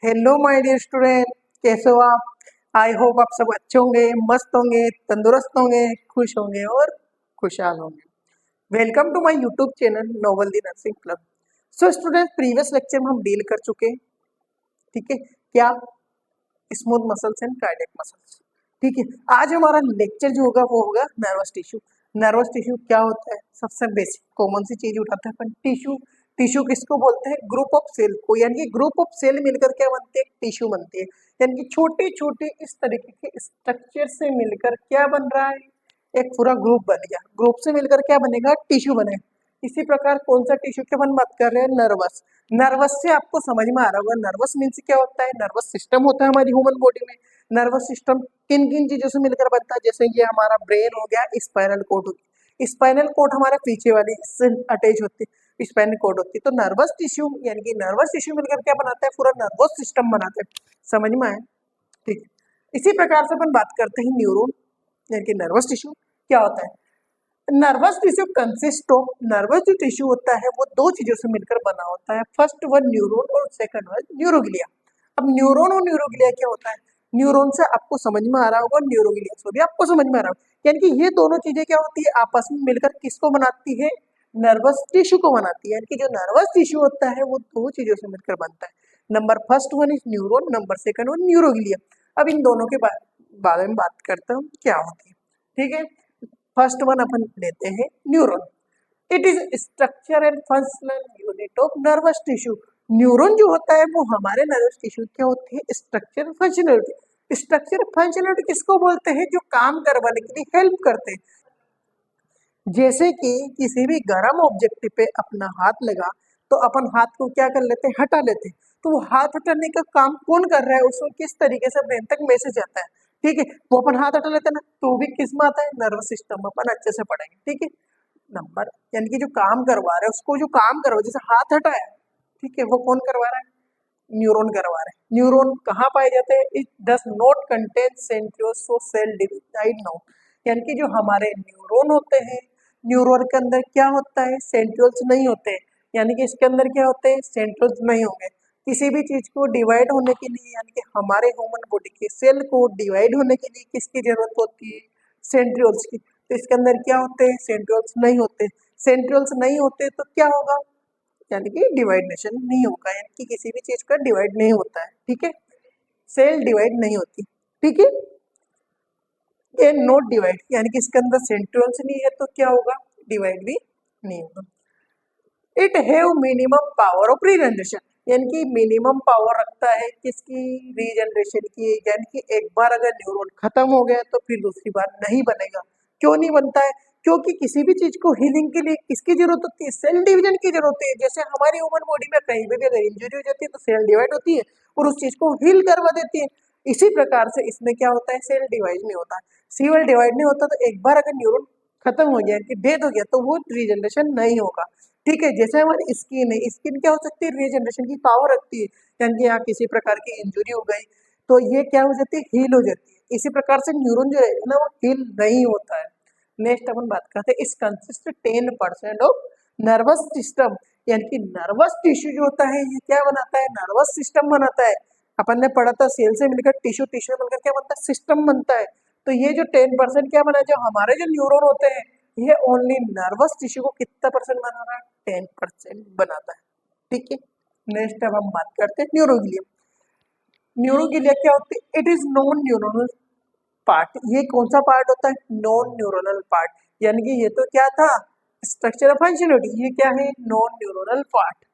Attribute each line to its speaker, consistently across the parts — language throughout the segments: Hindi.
Speaker 1: हेलो माय डियर स्टूडेंट, कैसे हो आप। आई होप आप सब अच्छे होंगे, मस्त होंगे, तंदुरुस्त होंगे, खुश होंगे और खुशहाल होंगे। Welcome to my YouTube channel Noble the nursing club. So student, previous lecture में हम डील कर चुके हैं, ठीक है क्या, smooth muscles and cardiac muscles. ठीक है, आज हमारा लेक्चर जो होगा वो होगा नर्वस टिश्यू। नर्वस टिश्यू क्या होता है, सबसे बेसिक कॉमन सी चीज उठाते हैं अपन, टिश्यू। टिश्यू किसको बोलते हैं, ग्रुप ऑफ सेल को, यानी कि ग्रुप ऑफ सेल मिलकर क्या बनते हैं, टिश्यू बनती है। यानी कि छोटे छोटे इस तरीके के स्ट्रक्चर से मिलकर क्या बन रहा है, एक पूरा ग्रुप बन गया। ग्रुप से मिलकर क्या बनेगा, टिश्यू बने। इसी प्रकार कौन सा टिश्यू की अपन बात कर रहे हैं, नर्वस। नर्वस से आपको समझ में आ रहा होगा, नर्वस मीन्स क्या होता है, नर्वस सिस्टम होता है हमारी ह्यूमन बॉडी में। नर्वस सिस्टम किन किन चीजों से मिलकर बनता है, जैसे ये हमारा ब्रेन हो गया, स्पाइनल कोड हो गया। स्पाइनल कोड हमारे पीछे वाली इससे अटैच होती है, स्पाइनल कोड होती है। तो नर्वस टिश्यू यानी कि नर्वस टिश्यू मिलकर क्या बनाता है, पूरा नर्वस सिस्टम बनाता है। समझ में आया, ठीक है। इसी प्रकार से अपन बात करते हैं न्यूरॉन, यानी कि नर्वस टिश्यू क्या होता है। Nervous tissue consist of, nervous जो टिश्यू होता है वो दो चीजों से मिलकर बना होता है। फर्स्ट वन न्यूरॉन और सेकंड वन न्यूरोग्लिया। अब न्यूरॉन और न्यूरोग्लिया क्या होता है, न्यूरॉन से आपको समझ में आ रहा होगा, न्यूरोग्लिया से भी आपको समझ में आ रहा होगा। यानी कि ये दोनों चीजें क्या होती है, आपस में मिलकर किसको बनाती है, नर्वस टिश्यू को बनाती है। यानी कि जो नर्वस टिश्यू होता है वो दो चीजों से मिलकर बनता है। Number first one is neuron, number second one neuroglia. अब इन दोनों के बारे में बात करते हैं क्या होती है, ठीक है। फर्स्ट वन अपन लेते हैं neuron. It is structure and functional unit of nervous tissue. Neuron जो होता है वो हमारे नर्वस टिश्यू क्या होती है, स्ट्रक्चर फंक्शनलिटी। स्ट्रक्चर फंक्शनलिटी किसको बोलते हैं, जो काम करवाने के लिए हेल्प करते हैं। जैसे कि किसी भी गर्म ऑब्जेक्ट पे अपना हाथ लगा तो अपन हाथ को क्या कर लेते हैं, हटा लेते हैं। तो वो हाथ हटाने का काम कौन कर रहा है, उसको किस तरीके से ब्रेन तक मैसेज आता है, ठीक है। वो अपन हाथ हटा लेते हैं ना, तो वो भी किस में आता है, नर्वस सिस्टम। अपन अच्छे से पढ़ेंगे, ठीक है। नंबर यानी कि जो काम करवा रहा है उसको, जो काम करवा, जैसे हाथ हटाया, ठीक है, वो कौन करवा रहा है, न्यूरॉन करवा रहे हैं। न्यूरॉन कहाँ पाए जाते हैं, it does not contain centrioles for cell divide no. यानी कि जो हमारे न्यूरॉन होते हैं, न्यूरॉन के अंदर क्या होता है, सेंट्रियोल्स नहीं होते हैं। यानी कि इसके अंदर क्या होते हैं, सेंट्रियोल्स नहीं होंगे। किसी भी चीज को डिवाइड होने के लिए, यानी कि हमारे ह्यूमन बॉडी के सेल को डिवाइड होने के लिए किसकी जरूरत होती है, सेंट्रियोल्स की। तो इसके अंदर क्या होते हैं, सेंट्रियोल्स नहीं होते। सेंट्रियोल्स नहीं होते तो क्या होगा, यानी कि डिवाइडेशन नहीं होगा, यानी कि किसी भी चीज का डिवाइड नहीं होता है, ठीक है। सेल डिवाइड नहीं होती, ठीक है। ये नोट डिवाइड, यानी कि इसके अंदर सेंट्रियोल्स नहीं है तो क्या होगा, डिवाइड भी नहीं होगा। It have minimum power of regeneration, यानी कि मिनिमम पावर रखता है किसकी, रीजनरेशन की। यानी कि एक बार अगर न्यूरॉन खत्म हो गया तो फिर दूसरी बार नहीं बनेगा। क्यों नहीं बनता है, क्योंकि किसी भी चीज को हीलिंग के लिए किसकी जरूरत होती है, सेल डिवीजन की जरूरत है। जैसे हमारी ह्यूमन बॉडी में कहीं भी अगर इंजरी हो जाती है तो सेल डिवाइड होती है और उस चीज को हील करवा देती है। इसी प्रकार से इसमें क्या होता है, सेल डिवाइड नहीं होता। सेल डिवाइड नहीं होता तो एक बार अगर न्यूरॉन खत्म हो गया, डेथ हो गया, तो वो रीजनरेशन नहीं होगा, ठीक है। जैसे हमारी स्किन है, स्किन क्या हो सकती है, रीजनरेशन की पावर रखती है। यानी कि यहाँ किसी प्रकार की इंजुरी हो गई तो ये क्या हो जाती है, हील हो जाती है। इसी प्रकार से न्यूरॉन जो है ना वो हील नहीं होता है। नेक्स्ट अपन बात करते हैं, इस कंसिस्ट 10% ऑफ नर्वस सिस्टम। यानी कि नर्वस टिश्यू जो होता है ये क्या बनाता है, नर्वस सिस्टम बनाता है। अपन ने पढ़ा था सेल से मिलकर टिश्यू, टिश्यू मिलकर क्या बनता है, सिस्टम बनता है। तो ये जो 10% क्या बना है, जो हमारे जो न्यूरॉन होते हैं ये ओनली नर्वस टिश्यू को कितना परसेंट बना रहा है, 10% बनाता है, ठीक है। नेक्स्ट अब हम बात करते हैं न्यूरोग्लिया। न्यूरोग्लिया क्या होती है, it is non neuronal part. ये कौन सा पार्ट होता है, नॉन न्यूरोनल पार्ट। यानी कि ये तो क्या था, स्ट्रक्चर ऑफ फंक्शनलिटी, ये क्या है, non neuronal part.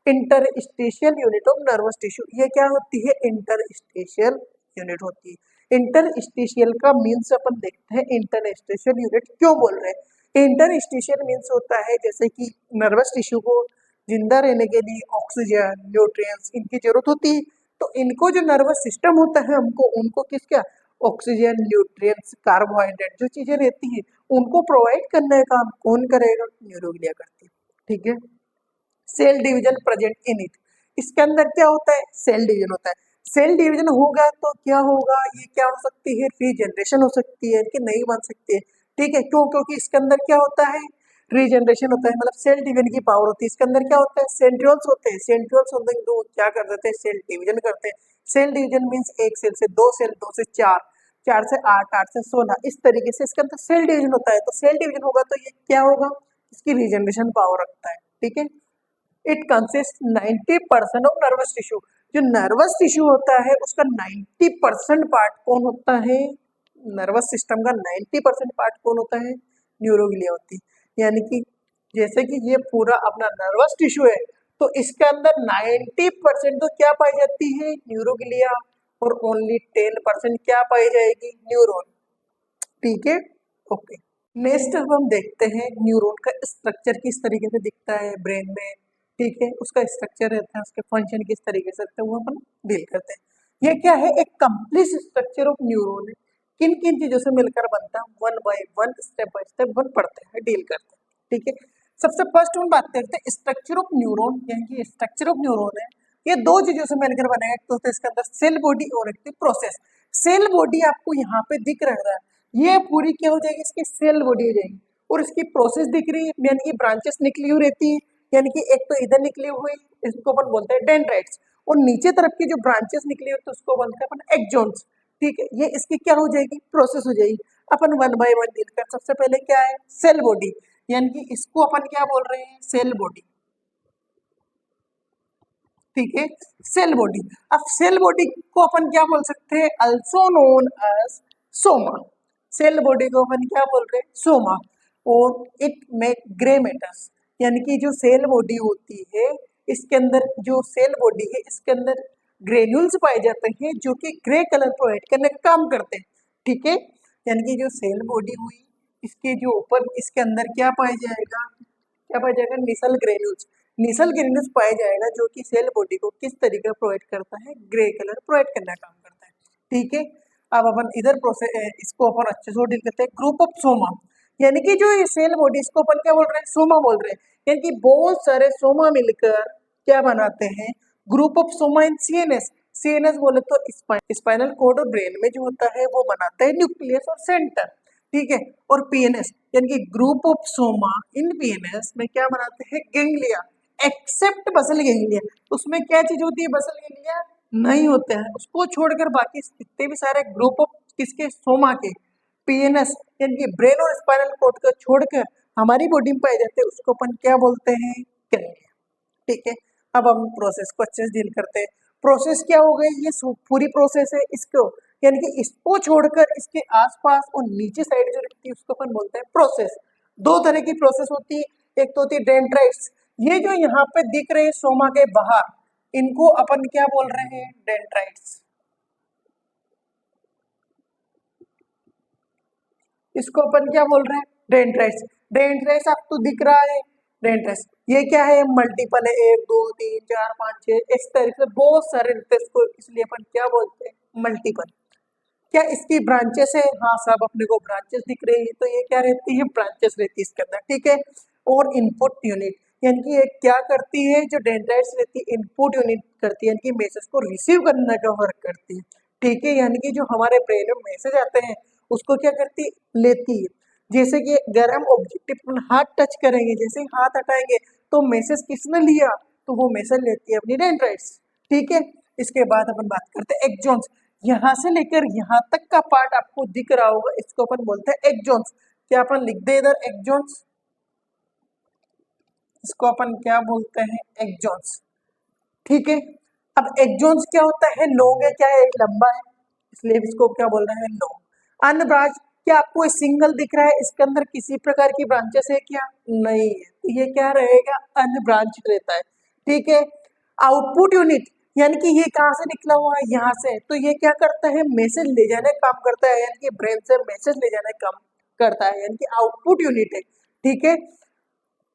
Speaker 1: Interstitial unit of nervous tissue, ये क्या होती है, इंटरस्टेशियल यूनिट होती है। इंटरस्टेशियल का मीन्स अपन देखते हैं, इंटरस्टेशियल यूनिट क्यों बोल रहे हैं। इंटरस्टेशियल मीन्स होता है जैसे कि नर्वस टिश्यू को जिंदा रहने के लिए ऑक्सीजन, न्यूट्रिएंट्स इनकी जरूरत होती है। तो इनको जो नर्वस सिस्टम होता है हमको उनको किसका, ऑक्सीजन, न्यूट्रिएंट्स, कार्बोहाइड्रेट जो चीजें रहती है उनको प्रोवाइड करने का काम कौन करेगा, न्यूरोग्लिया करती है, ठीक है। Cell division present in it, इसके अंदर क्या होता है, सेल डिवीजन होता है। सेल डिवीजन होगा तो क्या होगा, ये क्या हो सकती है, रीजनरेशन हो सकती है कि नहीं बन सकती है, ठीक है। क्यों, क्योंकि इसके अंदर क्या होता है, रीजनरेशन होता है मतलब सेल डिवीजन की पावर होती है। इसके अंदर क्या होता है, सेंट्रियोल्स होते हैं। सेंट्रियोल्स होते हैं तो वो क्या कर देते हैं, सेल डिवीजन करते हैं। सेल डिवीजन मीन्स एक सेल से दो सेल, दो से चार, चार से आठ, आठ से 16, इस तरीके से इसके अंदर सेल डिवीजन होता है। तो सेल डिवीजन होगा तो ये क्या होगा, इसकी रीजनरेशन पावर रखता है। ठीक है, it consist 90% of nervous tissue. जो नर्वस टिश्यू होता है उसका 90% पार्ट कौन होता है, नर्वस सिस्टम का 90% पार्ट कौन होता है, न्यूरोग्लिया होती है। यानी कि जैसे कि ये पूरा अपना नर्वस टिश्यू है तो इसके अंदर 90% तो क्या पाई जाती है, न्यूरोग्लिया, और ओनली 10% क्या पाई जाएगी, न्यूरॉन। ठीक है, ओके। नेक्स्ट अब हम देखते हैं न्यूरॉन का स्ट्रक्चर किस तरीके से दिखता है ब्रेन में। ठीक है, उसका स्ट्रक्चर रहता है, उसके फंक्शन किस तरीके से रहते हैं वो अपन डील करते हैं। ये क्या है, एक कंप्लीट स्ट्रक्चर ऑफ न्यूरॉन है। किन किन चीजों से मिलकर बनता है, one by one, step by step one पढ़ते हैं, डील करते हैं। ठीक है, सबसे फर्स्ट हम बात करते हैं स्ट्रक्चर ऑफ न्यूरॉन। यानी स्ट्रक्चर ऑफ न्यूरॉन है, ये दो चीजों से मिलकर बनेगा। एक तो होता है इसके अंदर सेल बॉडी और एक प्रोसेस। सेल बॉडी आपको यहाँ पे दिख रहा है, ये पूरी क्या हो जाएगी, इसकी सेल बॉडी हो जाएगी। और इसकी प्रोसेस दिख रही है, यानी कि ब्रांचेस निकली हुई रहती है। यानी कि एक तो इधर निकली हुई, इसको अपन बोलते हैं डेंड्राइट्स, और नीचे तरफ की जो ब्रांचेस निकली हुई तो उसको बोलते हैं अपन एक्सॉन्स। ठीक है, ये इसकी क्या हो जाएगी, प्रोसेस हो जाएगी। अपन वन बाय वन डील कर। सबसे पहले क्या है, सेल बॉडी, यानी कि इसको अपन क्या बोल रहे हैं, सेल बॉडी। ठीक है, सेल बॉडी। अब सेल बॉडी को अपन क्या बोल सकते हैं, also known as soma. Cell body को अपन क्या बोल रहे हैं, सोमा। और इट मेक ग्रे मैटर्स, यानी कि जो सेल बॉडी होती है इसके अंदर, जो सेल बॉडी है इसके अंदर ग्रेन्यूल्स पाए जाते हैं जो कि ग्रे कलर प्रोवाइड करने का काम करते हैं। ठीक है, यानी कि जो सेल बॉडी हुई इसके जो ऊपर इसके अंदर क्या पाया जाएगा, क्या पाया जाएगा, निसल ग्रेन्यूल्स। निसल ग्रेन्यूल्स पाया जाएगा जो कि सेल बॉडी को किस तरीके प्रोवाइड करता है, ग्रे कलर प्रोवाइड करने का काम करता है। ठीक है, अब अपन इधर प्रोसेस इसको अपन अच्छे से डील करते हैं, ग्रुप ऑफ सोमा। यानी कि जो ये सेल बॉडी इसको अपन क्या बोल रहे हैं, सोमा बोल रहे हैं। यानी कि बहुत सारे सोमा मिलकर क्या बनाते हैं, group of Soma in CNS. CNS बोले तो स्पाइनल कॉर्ड और ब्रेन में जो होता है वो बनाता है न्यूक्लियस और सेंटर। ठीक है, और पीएनएस यानी कि group of Soma in PNS में क्या बनाते हैं, गैंग्लिया, एक्सेप्ट बसल गैंग्लिया। उसमें क्या चीज होती है, बसल गैंग्लिया नहीं होते हैं, उसको छोड़कर बाकी जितने भी सारे ग्रुप ऑफ किसके, सोमा के, पीएनएस यानी कि ब्रेन और स्पाइनल कॉर्ड को छोड़कर हमारी बॉडी में पाए जाते हैं, उसको अपन क्या बोलते हैं, गैंग्लिया। ठीक है, अब हम प्रोसेस को अच्छे से डील करते हैं। प्रोसेस क्या हो गई, ये पूरी प्रोसेस है इसको, यानी कि इसको छोड़कर इसके आसपास और नीचे साइड जो रहती है उसको अपन बोलते हैं प्रोसेस। दो तरह की प्रोसेस होती है, एक तो होती है डेंड्राइट्स। ये जो यहाँ पे दिख रहे हैं सोमा के बाहर, इनको अपन क्या बोल रहे हैं, डेंड्राइट्स। इसको अपन क्या बोल रहे हैं, डेंड्राइट्स। डेंड्राइट्स आपको दिख रहा है, डेंड्राइट्स ये क्या है, मल्टीपल है, 1 2 3 4 5 6, इस तरीके से बहुत सारे रहते हैं, इसको इसलिए अपन क्या बोलते हैं, मल्टीपल। क्या इसकी ब्रांचेस है, हाँ सब अपने को ब्रांचेस दिख रही है, तो ये क्या रहती है, ब्रांचेस रहती है इसके अंदर। ठीक है, और इनपुट यूनिट, यानी कि ये क्या करती है, जो डेंड्राइट्स रहती है इनपुट यूनिट करती है, यानी कि मैसेज को रिसीव करने का वर्क करती है। ठीक है, यानी कि जो हमारे ब्रेन में मैसेज आते हैं उसको क्या करती है, लेती है। जैसे कि अगर हम ऑब्जेक्टिव हाथ टच करेंगे, जैसे ही हाथ हटाएंगे तो मैसेज किसने लिया, तो वो मैसेज लेती है अपनी डेंड्राइट्स। ठीक है, इसके बाद अपन बात करते हैं एक्सॉन्स। यहाँ से लेकर यहाँ तक का पार्ट आपको दिख रहा होगा, इसको अपन बोलते हैं एक्सॉन्स। क्या अपन लिख दे इधर, एक्सॉन्स, इसको अपन क्या बोलते हैं, एक्सॉन्स। ठीक है, अब एक्सॉन्स क्या होता है, लॉन्ग है, क्या है, लंबा है, इसलिए इसको क्या बोल रहे हैं, लॉन्ग। अनब्रांच, क्या आपको सिंगल दिख रहा है, इसके अंदर किसी प्रकार की ब्रांचेस है क्या, नहीं है, तो ये क्या रहेगा, अनब्रांच रहता है। ठीक है, आउटपुट यूनिट, यानी कि ये कहाँ से निकला हुआ है, यहाँ से, तो ये क्या करता है, मैसेज ले जाने का काम करता है, यानी कि ब्रेन से मैसेज ले जाने का काम करता है, यानी कि आउटपुट यूनिट है। ठीक है,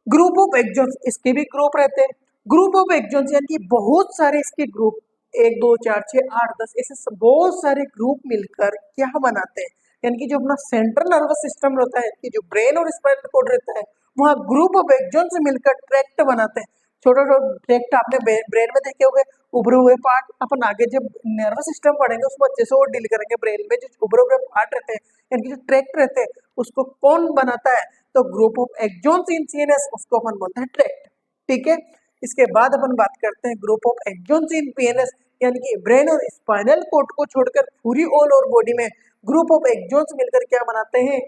Speaker 1: ग्रुप ऑफ एक्सॉन्स, इसके भी ग्रुप रहते हैं। ग्रुप ऑफ एक्सॉन्स यानी कि बहुत सारे इसके ग्रुप, 1 2 4 6 8 10, ऐसे बहुत सारे ग्रुप मिलकर क्या बनाते हैं, यानी कि जो अपना सेंट्रल नर्वस सिस्टम रहता है, कि जो ब्रेन और स्पाइनल कॉर्ड रहता है, वहाँ ग्रुप ऑफ एक्सॉन्स मिलकर ट्रैक्ट बनाते हैं। छोटे छोटे ट्रैक्ट आपने ब्रेन में देखे होंगे, उभरे हुए पार्ट। अपन आगे जब नर्वस सिस्टम पढ़ेंगे उसको अच्छे से और डील करेंगे। ब्रेन में जो उभरे हुए पार्ट रहते हैं, यानी कि जो ट्रैक्ट रहते हैं, उसको कौन बनाता है, तो group of axons in CNS उसको अपन बोलते हैं ट्रैक्ट। ठीक है, इसके बाद अपन बात करते हैं group of axons in PNS, यानी कि ब्रेन और स्पाइनल कोर्ड को छोड़कर पूरी ऑल और बॉडी में ग्रुप ऑफ एक्सॉन्स मिलकर क्या बनाते हैं,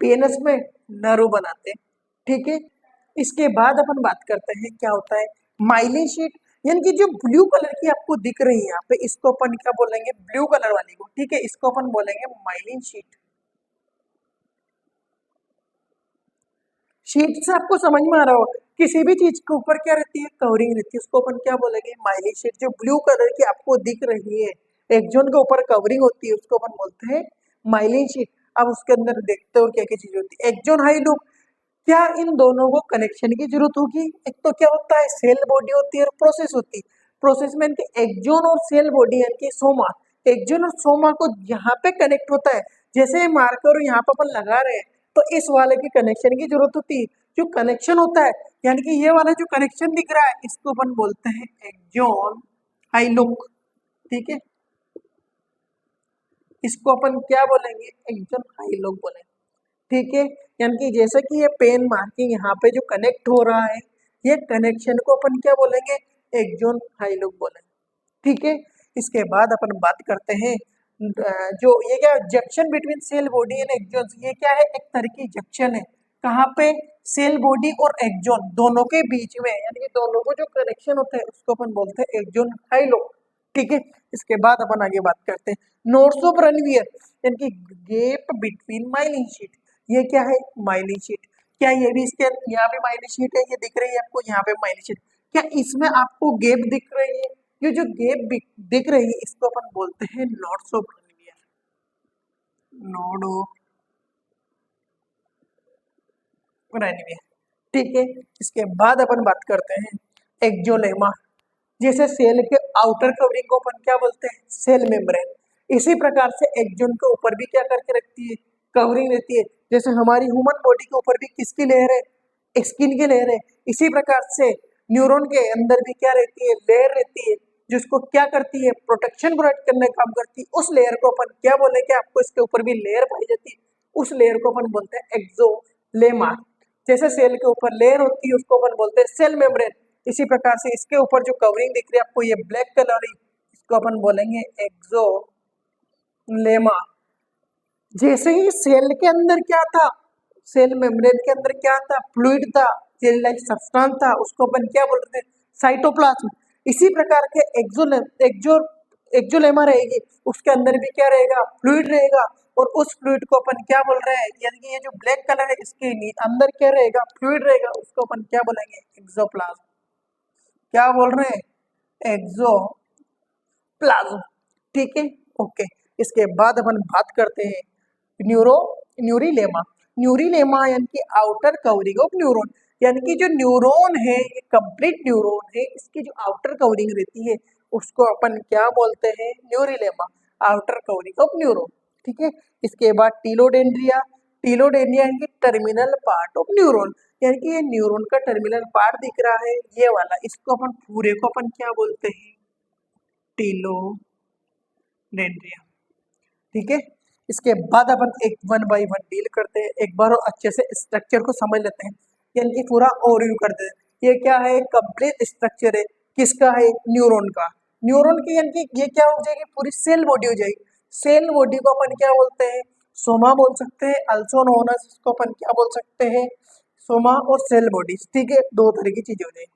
Speaker 1: पीएनएस में नर्व बनाते हैं। ठीक है, इसके बाद अपन बात करते हैं क्या होता है माइलिन शीट, यानी कि जो ब्लू कलर की आपको दिख रही है यहाँ पे, इसको अपन क्या बोलेंगे, ब्लू कलर वाली को। ठीक है, इसको अपन बोलेंगे माइलिन शीट। शीट से आपको समझ में आ रहा होगा, किसी भी चीज के ऊपर क्या रहती है, कवरिंग रहती है, उसको अपन क्या बोलेंगे, माइलिन शीट। जो ब्लू कलर की आपको दिख रही है, एक्सॉन के ऊपर कवरिंग होती है, उसको अपन बोलते हैं माइलिन शीट। अब उसके अंदर देखते हो क्या क्या चीज होती है, एक्सॉन हाई लूप। क्या इन दोनों को कनेक्शन की जरूरत होगी, एक तो क्या होता है सेल बॉडी होती है और प्रोसेस होती है। प्रोसेस में इनके एक्सॉन और सेल बॉडी यानी कि सोमा, एक्सॉन और सोमा को यहाँ पे कनेक्ट होता है। जैसे मार्कर यहाँ पे अपन लगा रहे हैं, तो इस वाले की कनेक्शन की जरूरत होती है। जो कनेक्शन होता है, यानी कि ये वाला जो कनेक्शन दिख रहा है, इसको अपन बोलते हैं एक्सॉन हाई लूप। ठीक है, इसको अपन क्या बोलेंगे, एक्सॉन हाई लूप बोलेंगे। ठीक है, यानी कि जैसे कि ये पेन मार्किंग यहाँ पे जो कनेक्ट हो रहा है, ये कनेक्शन को अपन क्या बोलेंगे, एक्सॉन हाई लूप बोलेंगे। ठीक है, इसके बाद अपन बात करते हैं जो ये क्या junction between cell body and axon, ये क्या है, एक तरह की जंक्शन है। कहाँ पे, सेल बॉडी और एक्सॉन दोनों के बीच में, यानी कि दोनों को जो कनेक्शन होता है उसको अपन बोलते हैं एक्सॉन हाई लूप। ठीक है, इसके बाद अपन आगे बात करते हैं नोड्स ऑफ रनवियर, यानी कि गैप बिटवीन माइलिन शीट। ये क्या है, माइलिन शीट। क्या ये भी इसके यहाँ पे माइलिन शीट है, ये दिख रही है आपको यहाँ पे माइलिन शीट। क्या इसमें आपको गैप दिख रही है, ये जो गैप दिख रही है इसको अपन बोलते हैं नोड्स ऑफ रनवियर, नोड ऑफ रनवियर। ठीक है, इसके बाद अपन बात करते हैं एक्सोलेमा। जैसे सेल के आउटर कवरिंग को अपन क्या बोलते हैं, सेल मेम्ब्रेन। इसी प्रकार से एक्सॉन के ऊपर भी क्या करके रखती है, कवरिंग रहती है। जैसे हमारी ह्यूमन बॉडी के ऊपर भी किसकी लेयर है, स्किन की लेयर है। इसी प्रकार से न्यूरॉन के अंदर भी क्या रहती है, लेयर रहती है, जिसको क्या करती है, प्रोटेक्शन प्रोवाइड करने का काम करती है। उस लेयर को अपन क्या बोलेंगे, आपको इसके ऊपर भी लेयर पाई जाती है, उस लेयर को अपन बोलते हैं एक्सोलेमा। जैसे सेल के ऊपर लेयर होती है उसको अपन बोलते हैं सेल मेम्ब्रेन। इसी प्रकार से इसके ऊपर जो कवरिंग दिख रही है आपको, ये ब्लैक कलर, इसको अपन बोलेंगे एक्सोलेमा। जैसे ही सेल के अंदर क्या था, सेल मेम्ब्रेन के अंदर क्या था, फ्लूइड था, जेल लाइक सब्सटेंस था, उसको अपन क्या बोलते हैं, साइटोप्लाज्म। इसी प्रकार के एक्सोलेमा रहेगी, उसके अंदर भी क्या रहेगा, फ्लूइड रहेगा। और उस फ्लूइड को अपन क्या बोल रहे हैं, यानी कि ये जो ब्लैक कलर है इसके अंदर क्या रहेगा, फ्लूइड रहेगा, उसको अपन क्या बोलेंगे, एक्सोप्लाज्म। क्या बोल रहे हैं, एक्सोप्लाज्म। ठीक है, ओके। इसके बाद अपन बात करते हैं न्यूरिलेमा। न्यूरिलेमा यानी कि आउटर कवरिंग ऑफ न्यूरॉन, यानी कि जो न्यूरॉन है, ये कंप्लीट न्यूरॉन है, इसकी जो आउटर कवरिंग रहती है उसको अपन क्या बोलते हैं, न्यूरिलेमा, आउटर कवरिंग ऑफ न्यूरॉन। ठीक है, इसके बाद टीलोडेंड्रिया। टीलोडेंड्रिया यानी कि टर्मिनल पार्ट ऑफ न्यूरॉन, यानी कि ये न्यूरॉन का टर्मिनल पार्ट दिख रहा है, ये वाला, इसको अपन पूरे को अपन क्या बोलते हैं, टीलोडेंड्रिया। ठीक है, इसके बाद अपन एक वन बाय वन डील करते हैं, एक बार और अच्छे से स्ट्रक्चर को समझ लेते हैं, यानी कि पूरा ओवरव्यू करते हैं। ये क्या है, कंप्लीट स्ट्रक्चर है, किसका है, न्यूरॉन का। न्यूरॉन की यानी कि ये क्या हो जाएगी, पूरी सेल बॉडी हो जाएगी। सेल बॉडी को अपन क्या बोलते हैं, सोमा बोल सकते हैं, अल्सो नोन एज, इसको अपन क्या बोल सकते हैं, सोमा और सेल बॉडीज। ठीक है, दो तरह की चीजें हो जाएगी।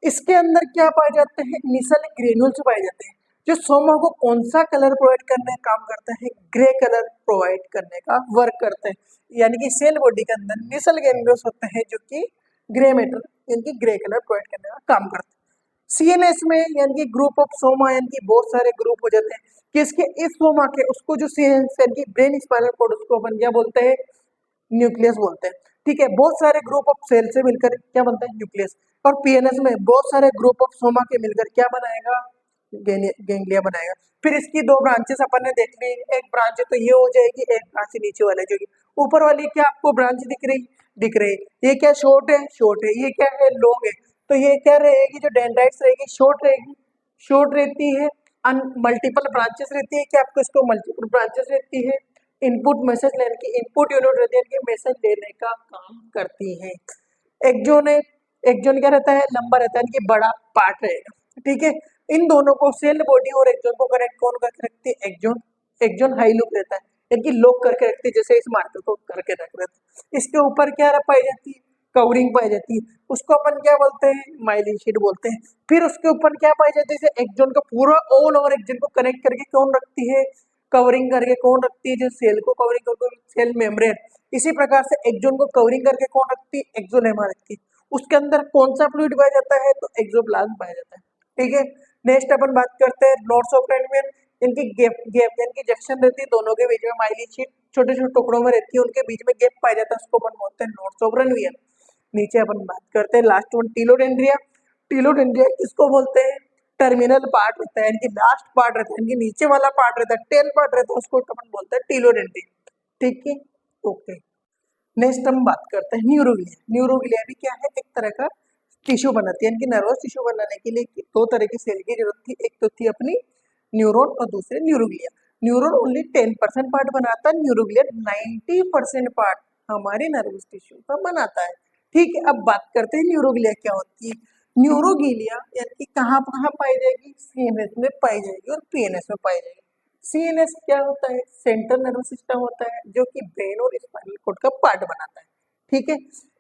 Speaker 1: इसके अंदर क्या पाए जाते हैं, निसल ग्रेन्यूल्स पाए जाते हैं। जो सोमा को कौन सा कलर प्रोवाइड करने का काम करता है, ग्रे कलर प्रोवाइड करने का वर्क करते हैं। यानी कि सेल बॉडी के अंदर निसल ग्रेन्यूल्स होते हैं जो कि ग्रे मैटर यानी कि ग्रे कलर प्रोवाइड करने का काम करते हैं। सीएनएस में यानी कि ग्रुप ऑफ सोमा, यानी कि बहुत सारे ग्रुप हो जाते हैं किसके, इस सोमा के, उसको जो सीएनएस यानी कि ब्रेन स्पाइनल कॉर्ड, उसको अपन क्या बोलते हैं, न्यूक्लियस बोलते हैं। ठीक है, बहुत सारे ग्रुप ऑफ सेल से मिलकर क्या बनता है, न्यूक्लियस। और पीएनएस में बहुत सारे ग्रुप ऑफ सोमा के मिलकर क्या बनाएगा, गैंग्लिया बनाएगा। फिर इसकी दो ब्रांचेस अपन ने देख ली, एक ब्रांच तो ये हो जाएगी, एक ब्रांच नीचे वाले जो ऊपर वाली, क्या आपको ब्रांच दिख रही, ये क्या शॉर्ट है, शॉर्ट है, ये क्या है, लॉन्ग है। तो ये क्या रहेगी, जो डेंड्राइट्स रहेगी शॉर्ट रहेगी, शॉर्ट रहती है, मल्टीपल ब्रांचेस रहती है, क्या आपको इसको मल्टीपल ब्रांचेस रहती है। इनपुट मैसेज लेने की इनपुट यूनिट रहती है, इनके मैसेज लेने का काम करती है। एक्सोन है, एक्सोन क्या रहता है, लंबा रहता है, इनकी बड़ा पार्ट रहेगा, ठीक है। इन दोनों को सेल बॉडी और एक्सोन को कनेक्ट कौन करके रखती है, एक्सोन। एक्सोन हाई लूप रहता है, इनकी लॉक करके रखती है, जैसे इस मार्कर को करके रख रहे थे। इसके ऊपर क्या पाई जाती है, कवरिंग पाई जाती है, उसको अपन क्या बोलते हैं, माइलिन शीट बोलते हैं। फिर उसके ऊपर क्या पाई जाती है, जैसे एक्सोन का पूरा ऑल ओवर एक्सोन को कनेक्ट करके कौन रखती है, कवरिंग करके कौन रखती है, जो सेल को कवरिंग करके सेल मेम्ब्रेन। इसी प्रकार से एक्सोन को कवरिंग करके कौन रखती है, एक्सोलेमा रखती है। उसके अंदर कौन सा फ्लूइड पाया जाता है, तो एक्सोप्लाज्म पाया जाता है, ठीक है। नेक्स्ट अपन बात करते हैं नोड्स ऑफ क्रेनियम। इनकी गैप गैप यानी कि जंक्शन रहती है दोनों के बीच में, माइलिन शीट छोटे छोटे टुकड़ों में रहती है, उनके बीच में गैप पाया जाता है, उसको अपन बोलते हैं नोड्स ऑफ क्रेनियम। नीचे अपन बात करते हैं लास्ट वन, टीलोडेंड्रिया। टीलोडेंड्रिया किसको बोलते हैं, टर्मिनल पार्ट रहता है, इनकी लास्ट पार्ट रहता है, इनके नीचे वाला पार्ट रहता है, टेल पार्ट रहता है, उसको अपन बोलते हैं टीलोडेंड्रिया, ठीक है, ओके। नेक्स्ट हम बात करते हैं न्यूरोग्लिया। न्यूरोग्लिया भी क्या है, एक तरह का टिश्यू बनाती है, इनकी नर्वस टिश्यू बनाने के लिए दो तरह की सेल की जरूरत थी, एक तो थी अपनी न्यूरॉन और दूसरे न्यूरोग्लिया। न्यूरॉन ओनली 10% पार्ट बनाता है, न्यूरोग्लिया 90% पार्ट हमारे नर्वस टिश्यू का बनाता है, ठीक है। अब बात करते हैं न्यूरोग्लिया क्या होती है। न्यूरोग्लिया यानी कि कहाँ कहाँ पाई जाएगी, सीएनएस में पाई जाएगी और पीएनएस में पाई जाएगी। सीएनएस क्या होता है, सेंट्रल नर्वस सिस्टम होता है, जो कि ब्रेन और स्पाइनल कॉर्ड का पार्ट बनाता है, ठीक है।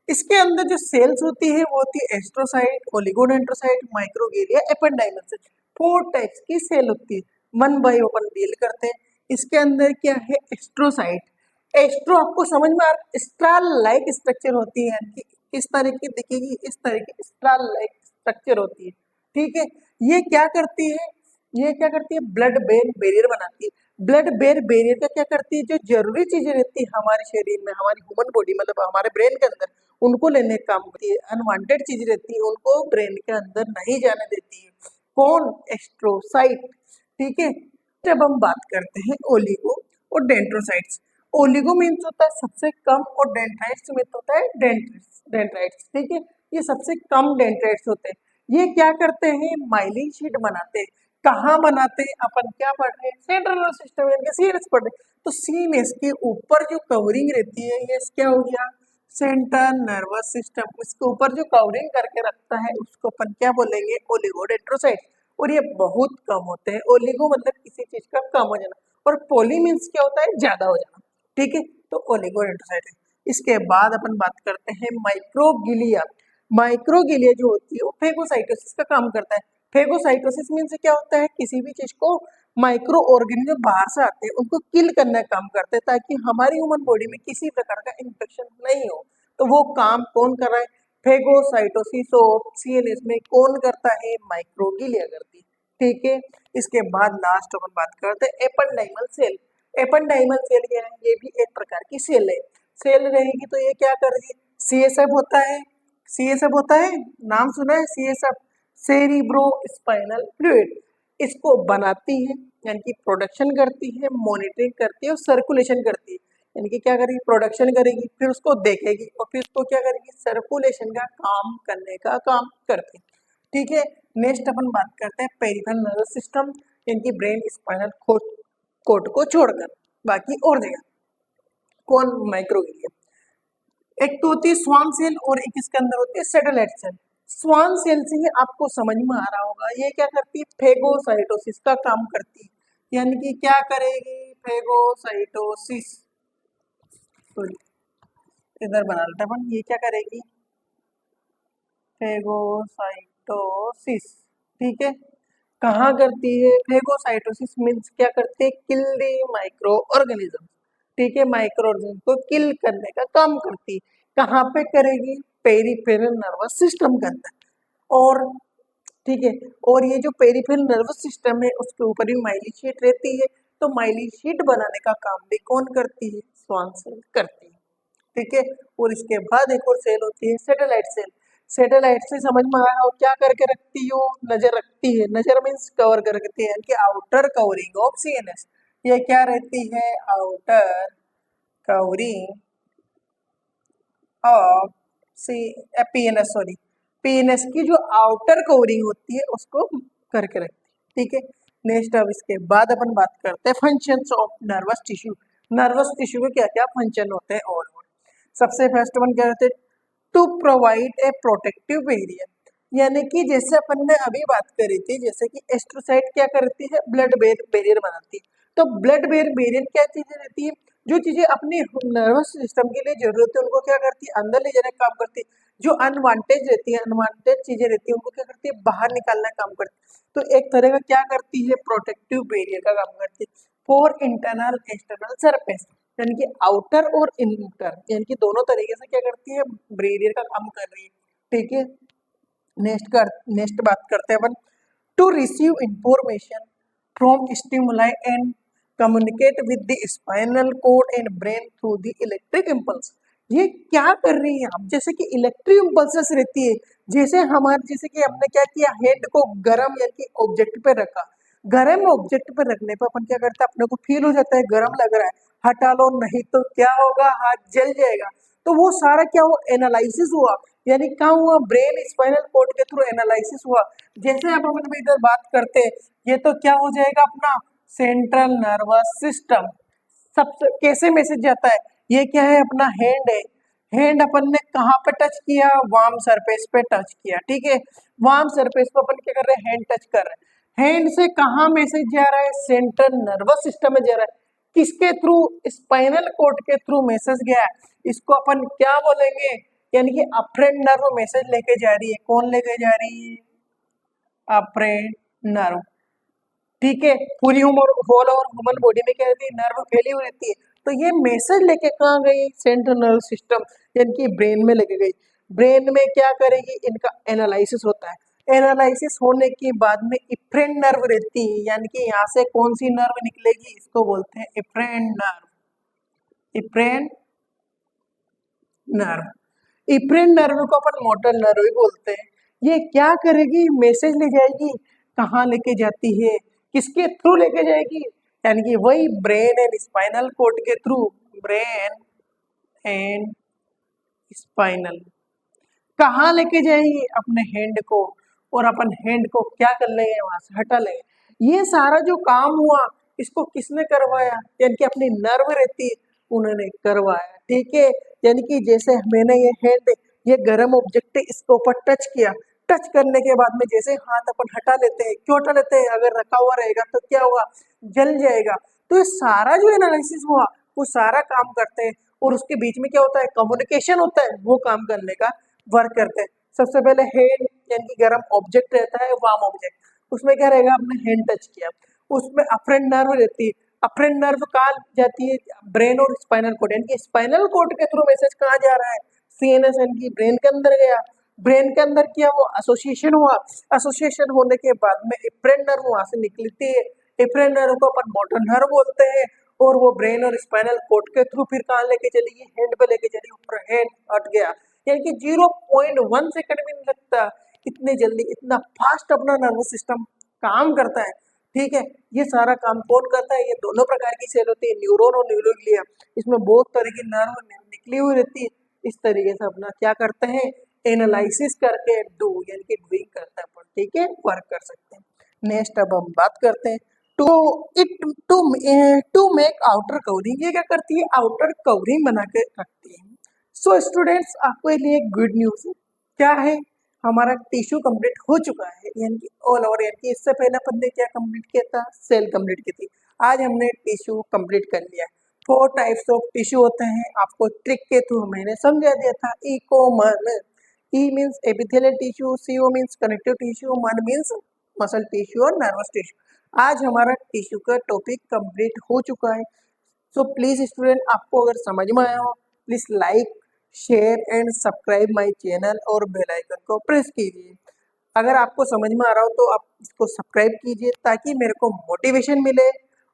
Speaker 1: इसके अंदर जो सेल्स होती है वो होती है astrocyte, oligodendrocyte, microglia, ependymal cell. 4 types की सेल होती है, वन बाय अपन डील करते हैं। इसके अंदर क्या है, एस्ट्रोसाइट। एस्ट्रो आपको समझ में आ रहा है, स्ट्राल लाइक स्ट्रक्चर होती है, यानी कि इस तरह की दिखेगी, इस तरह की स्ट्राल लाइक स्ट्रक्चर होती है, ठीक है। ये क्या करती है, ये क्या करती है, ब्लड ब्रेन बैरियर बनाती है। ब्लड ब्रेन बैरियर का क्या करती है, जो जरूरी चीजें रहती है हमारे शरीर में, हमारी ह्यूमन बॉडी मतलब हमारे ब्रेन के अंदर, उनको लेने का काम करती है। अनवांटेड चीज रहती है उनको ब्रेन के अंदर नहीं जाने देती है, कौन, एस्ट्रोसाइट, ठीक है। जब हम बात करते हैं ओलिगो और डेंड्रोसाइट्स, ओलिगो मीन्स होता है सबसे कम और डेंड्राइट्स मीन्स होता है डेंड्राइट्स, ठीक है। ये सबसे कम डेंड्राइट्स होते हैं। ये क्या करते हैं, माइलिन शीट बनाते हैं। कहाँ बनाते हैं, अपन क्या पढ़ रहे हैं, सेंट्रल नर्वस सिस्टम यानी सीएनएस पढ़ रहे हैं। तो सीएनएस के ऊपर जो कवरिंग रहती है, ये क्या हो गया, सेंट्रल नर्वस सिस्टम। इसके ऊपर जो कवरिंग करके रखता है उसको अपन क्या बोलेंगे, ओलिगोडेंड्रोसाइट। और ये बहुत कम होते हैं, ओलिगो मतलब किसी चीज का कम हो जाना, और पोली मीन्स क्या होता है, ज्यादा हो जाना, ठीक है। तो ओलिगोडेंड्रोसाइट है। इसके बाद अपन बात करते हैं माइक्रोगिलिया। माइक्रोगिलिया जो होती है वो फेगोसाइटोसिस का काम करता है। फेगोसाइटोसिस मीन्स क्या होता है, किसी भी चीज को माइक्रो ऑर्गेनिज्म बाहर से आते हैं उनको किल करने का काम करते हैं, ताकि हमारी ह्यूमन बॉडी में किसी प्रकार का इन्फेक्शन नहीं हो। तो वो काम कौन कर रहा है, फेगोसाइटोसिस ऑफ सीएनएस में कौन करता है, माइक्रोगिलिया करती है, ठीक है। इसके बाद लास्ट अपन बात करते हैं एपेंडाइमल सेल। एपेंडाइमल सेल क्या है, ये भी एक प्रकार की सेल है। सेल रहेगी तो ये क्या करेगी, सीएसएफ होता है, सीएसएफ होता है, नाम सुना है सीएसएफ, सेरिब्रो स्पाइनल फ्लूइड। इसको बनाती है यानी कि प्रोडक्शन करती है, मॉनिटरिंग करती है और सर्कुलेशन करती है। यानी कि क्या करेगी, प्रोडक्शन करेगी, फिर उसको देखेगी और फिर उसको क्या करेगी, सर्कुलेशन का काम करने का काम करती है, ठीक है। नेक्स्ट अपन बात करते हैं पेरिफेरल नर्वस सिस्टम, यानी कि ब्रेन स्पाइनल कोर्ड को छोड़कर बाकी और जगह, कौन, माइक्रोग्लिया। एक तो होती है स्वान सेल और एक इसके अंदर होती है सैटेलाइट सेल। स्वान सेल से ही आपको समझ में आ रहा होगा, ये क्या करती है, फेगोसाइटोसिस का काम करती है, यानी कि क्या करेगी, फेगोसाइटोसिस, सॉरी इधर बना लेते हैं अपन, ये क्या करेगी, फेगोसाइटोसिस, ठीक है। कहाँ करती है, फेगोसाइटोसिस मीन्स क्या करती है, किल दी माइक्रो ऑर्गेनिज्म, ठीक है, माइक्रो ऑर्गेनिज्म को किल करने का काम करती है। कहाँ पे करेगी, पेरिफेरल नर्वस सिस्टम के अंदर, और ठीक है। और ये जो पेरिफेरल नर्वस सिस्टम है उसके ऊपर भी माइलिन शीट रहती है, तो माइलिन शीट बनाने का काम भी कौन करती है, स्वान सेल करती है, ठीक है। और इसके बाद एक और सेल होती है सैटेलाइट सेल। सैटेलाइट से समझ में आया हो क्या करके रखती हो, नजर रखती है, नजर मीन्स कवर कर रखती है, यानी कि आउटर कवरिंग ऑफ सीएनएस। ये क्या रहती है, outer covering of C PNS, sorry PNS की जो आउटर कवरिंग होती है उसको करके रखती है, ठीक है। नेक्स्ट अब इसके बाद अपन बात करते हैं functions of nervous tissue. Nervous tissue के क्या क्या फंक्शन होते हैं और सबसे फर्स्ट वन क्या होते हैं, to provide a protective barrier, यानी कि जैसे अपन ने अभी बात करी थी, जैसे कि एस्ट्रोसाइट क्या करती है, ब्लड बैरियर बनाती है। तो ब्लड बैरियर क्या चीजें रहती है, जो चीजें अपनी नर्वस सिस्टम के लिए जरूरत है उनको क्या करती है, अंदर ले जाने का काम करती है। जो अनवांटेड रहती है, अनवांटेड चीजें रहती है, उनको क्या करती है, बाहर निकालने का काम करती है। तो एक तरह का क्या करती है, प्रोटेक्टिव बैरियर का काम करती है फॉर इंटरनल एक्सटर्नल सरफेस, यानी कि आउटर और इंटर, यानी कि दोनों तरीके से क्या करती है, बैरियर का काम कर रही है। ठीक है, नेक्स्ट बात करते हैं अपन, to receive information from stimuli and communicate with the spinal cord and brain through the electric impulse. ये क्या कर रही है आप, जैसे कि इलेक्ट्रिक इम्पल्सेस रहती है, जैसे कि हमने क्या किया, हेड को गरम यानी कि ऑब्जेक्ट पे रखा, गरम ऑब्जेक्ट पे रखने पर अपन क्या करते हैं, अपने को फील हो जाता है गरम लग रहा है, हटा लो नहीं तो क्या होगा, हाथ जल जाएगा। तो वो सारा क्या हुआ, एनालिसिस हुआ, यानी क्या हुआ, ब्रेन स्पाइनल कोड के थ्रू एनालिसिस हुआ। जैसे अब हम इधर बात करते हैं, ये तो क्या हो जाएगा अपना सेंट्रल नर्वस सिस्टम। सबसे कैसे मैसेज जाता है, ये क्या है अपना हैंड है, हैंड अपन ने कहाँ पे टच किया, वार्म सरफेस पे टच किया। ठीक है, वार्म सरफेस पे अपन क्या कर रहे हैं, हैंड टच कर रहे हैं, हैंड से कहाँ मैसेज जा रहा है, सेंट्रल नर्वस सिस्टम में जा रहा है, किसके थ्रू, स्पाइनल कोड के थ्रू मैसेज गया है। इसको अपन क्या बोलेंगे, यानी कि अफ्रेंट नर्व मैसेज लेके जा रही है, कौन लेके जा रही है, अफ्रेंट नर्व। ठीक है, पूरी उम्र होल ओवर ह्यूमन बॉडी में क्या रहती है, नर्व फैली हुई रहती है। तो ये मैसेज लेके कहाँ गई, सेंट्रल नर्व सिस्टम, यानी कि ब्रेन में लेके गई। ब्रेन में क्या करेगी, इनका एनालिसिस होता है, एनालिसिस होने के बाद में इफ्रेंट नर्व रहती है, यानी कि यहाँ से कौन सी नर्व निकलेगी, इसको बोलते हैं efferent nerve, efferent nerve. Efferent nerve को अपन मोटर नर्व भी बोलते हैं। ये क्या करेगी, मैसेज ले जाएगी, कहाँ लेके जाती है, किसके थ्रू लेके जाएगी, यानी कि वही ब्रेन एंड स्पाइनल कोड के थ्रू, ब्रेन एंड स्पाइनल कहाँ लेके जाएगी, अपने हैंड को, और अपन हैंड को क्या कर लेंगे, वहां से हटा लेंगे। ये सारा जो काम हुआ इसको किसने करवाया, यानी कि अपनी नर्व रहती है उन्होंने करवाया। ठीक है, यानी कि जैसे मैंने ये हैंड, ये गर्म ऑब्जेक्ट इसके ऊपर टच किया, टच करने के बाद में जैसे हाथ अपन हटा लेते हैं, क्यों हटा लेते हैं, अगर रखा हुआ रहेगा तो क्या होगा, जल जाएगा। तो ये सारा जो एनालिसिस हुआ वो सारा काम करते हैं, और उसके बीच में क्या होता है, कम्युनिकेशन होता है, वो काम करने का वर्क करते हैं। सबसे पहले हैंड यानी कि गर्म ऑब्जेक्ट रहता है, वार्म ऑब्जेक्ट, उसमें क्या रहेगा, आपने हैंड टच किया, उसमें अफ्रेंट नर्व रहती है, अफ्रेंट नर्व कहाँ जाती है, ब्रेन और स्पाइनल कोड, यानी कि स्पाइनल कोड के थ्रू मैसेज कहाँ जा रहा है, सीएनएस, यानी कि ब्रेन के अंदर गया, ब्रेन के अंदर किया, वो एसोसिएशन हुआ, एसोसिएशन होने के बाद में इफ्रेंट नर्व वहां से निकलती है, इफ्रेंट नर्व को अपन मोटर नर्व बोलते हैं, और वो ब्रेन और स्पाइनल कोड के थ्रू फिर कहाँ लेके चलेगी, हैंड पे लेके चली, ऊपर हैंड हट गया, यानी कि 0.1 सेकंड भी नहीं लगता, इतने जल्दी इतना फास्ट अपना नर्वस सिस्टम काम करता है। ठीक है, ये सारा काम कौन करता है, ये दोनों प्रकार की सेल होती है, न्यूरॉन और न्यूरोग्लिया, इसमें बहुत तरह की नर्व निकली हुई रहती है। इस तरीके से अपना क्या करते हैं, एनालिसिस करके डू यानी कि डूइंग करते हैं अपन। ठीक है, वर्क कर सकते हैं। नेक्स्ट अब हम बात करते हैं to it to to make outer covering, ये क्या करती है, आउटर कवरिंग बना के रखती है। सो स्टूडेंट्स, आपके लिए गुड न्यूज क्या है, हमारा टिश्यू कंप्लीट हो चुका है, यानी कि ऑल ओवर, यानी कि इससे पहले अपन ने क्या कंप्लीट किया था, सेल कंप्लीट की थी, आज हमने टिश्यू कंप्लीट कर लिया। 4 टाइप्स ऑफ टिश्यू होते हैं, आपको ट्रिक के थ्रू मैंने समझा दिया था। E common, E means epithelial tissue, CO means connective tissue, man means muscle tissue और नर्वस टिश्यू। आज हमारा टिश्यू का टॉपिक कंप्लीट हो चुका है। सो प्लीज स्टूडेंट, आपको अगर समझ में आया हो, please like, share and subscribe my channel और बेल आइकन को प्रेस कीजिए। अगर आपको समझ में आ रहा हो तो आप इसको सब्सक्राइब कीजिए, ताकि मेरे को मोटिवेशन मिले,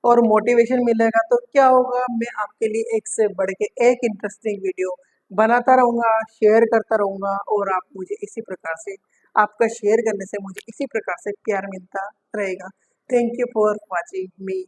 Speaker 1: और मोटिवेशन मिलेगा तो क्या होगा, मैं आपके लिए एक से बढ़ के एक इंटरेस्टिंग वीडियो बनाता रहूँगा, शेयर करता रहूँगा, और आप मुझे इसी प्रकार से, आपका शेयर करने से मुझे इसी प्रकार से प्यार मिलता रहेगा। Thank you for watching me.